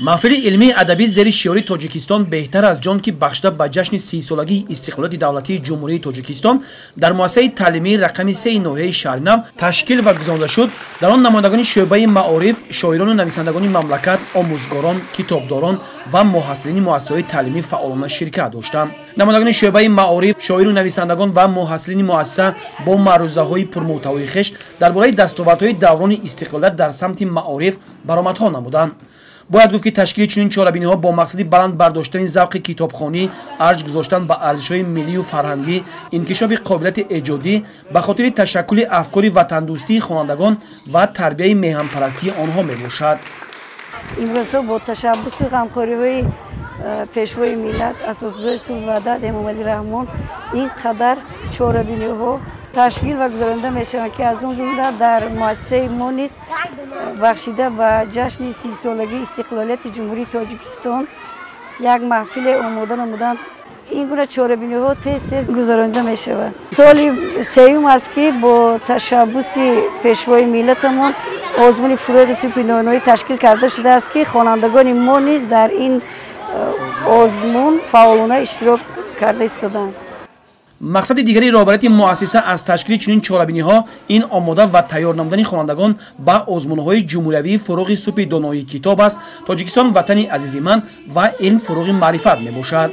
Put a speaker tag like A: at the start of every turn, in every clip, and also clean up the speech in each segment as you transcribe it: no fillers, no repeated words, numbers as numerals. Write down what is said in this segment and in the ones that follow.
A: محفل علمی ادبی زیر شعار تاجیکستان بهتر از جان که بخشیده به جشن 30 سالگی استقلال دولتی جمهوری تاجیکستان در مؤسسه تعلیمی رقم 3 نوحه شهرنو تشکیل و گزارده شد. در آن نمایندگان شعبه معارف، شاعران و نویسندگان مملکت، آموزگاران، کتابداران و محصلین مؤسسات تعلیمی فعالانه شرکت داشتند. نمایندگان شعبه معارف، شاعر و نویسندگان و محصلین مؤسسه با معروضه‌های پرمحتوای خویش درباره دستاوردهای دوران استقلال در سمت معارف برآمدها نمودند. باید گفت که تشکیل چنین چهاربینی‌ها با مقصد بلند برداشتن ذوق کتابخوانی، ارج گذاشتن به ارزش‌های ملی و فرهنگی، انکشاف قابلیت ایجادی به خاطر تشکل افکار وطن‌دوستی خوانندگان و تربیت میهن‌پرستی آنها میباشد.
B: امروز با تشبث و غمخوری‌های پیشوای ملت اساسگزار صلح و وحدت امام علی رحمان اینقدر چهاربینی‌ها تشکیل و گذارنده میشوند که از اون جمله در مؤسسه ما نیز بخشیده به جشن 30 سالگی استقلالیت جمهوری تاجیکستان یک محفل آماده نمودند. این گونه چهاربینی‌ها تیز گذارنده میشوند. سال سوم است که با تشبث پیشوای ملتمان آزمون فروغ سپید دانایی تشکیل کرده شده است که خوانندگان ما نیز در این آزمون فعالانه اشتراک کرده ایستادند.
A: مقصد دیگری رهبریت مؤسسه از تشکیل چنین چهاربینی‌ها این آماده و تیار نمودن خوانندگان به آزمون‌های جمهوری فروغ سپید دانایی کتاب است. تاجیکستان وطنی عزیز من و علم فروغ معرفت میباشد.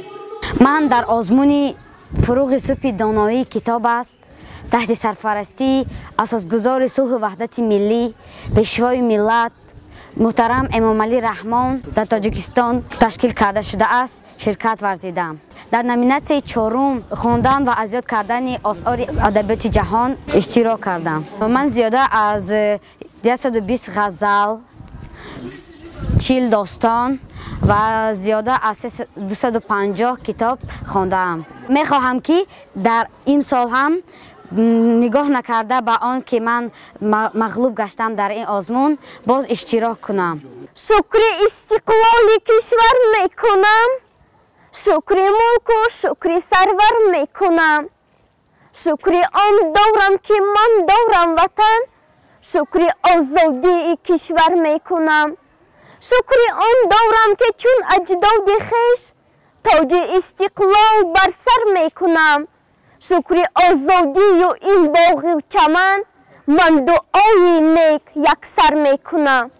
C: من در آزمون فروغ سپید دانایی کتاب است تحت سرپرستی اساسگزار صلح و وحدت ملی پیشوای ملت محترم امام علی رحمان در تاجیکستان تشکیل کرده شده است شرکت ورزیدم. در نامیناسیون چهارم خواندن و ازیاد کردن آثار ادبیات جهان اشتراک کردم. من زیاده از 220 غزل، 40 داستان و زیاده از 250 کتاب خواندم. میخواهم که در این سال هم نگاه نکرده به آن که من مغلوب گشتم در این آزمون باز اشتراک کنم. شکر استقلال کشور میکنم، شکر ملک و شکر سرور میکنم، شکر آن دورم که من دورم وطن، شکر آزادی کشور میکنم، شکر آن دورم که چون اجداد خویش تاج استقلال بر سر میکنم، شکر آزادی و این باغ و چمن من دعای نیک یکسر میکنم.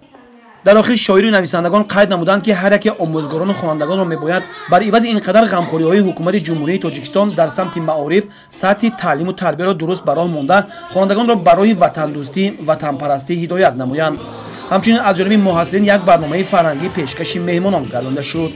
A: در آخر شاعر و نویسندگان قید نمودند که هر یک آموزگاران و خوانندگان را میباید بر عوض اینقدر غمخوری‌های حکومت جمهوری تاجیکستان در سمت معارف سطح تعلیم و تربیت را درست به راه مانده خوانندگان را برای وطن دوستی وطن پرستی هدایت نمایند. همچنین از جانب محصلین یک برنامه فرهنگی پیشکش مهمانان گردانده شد.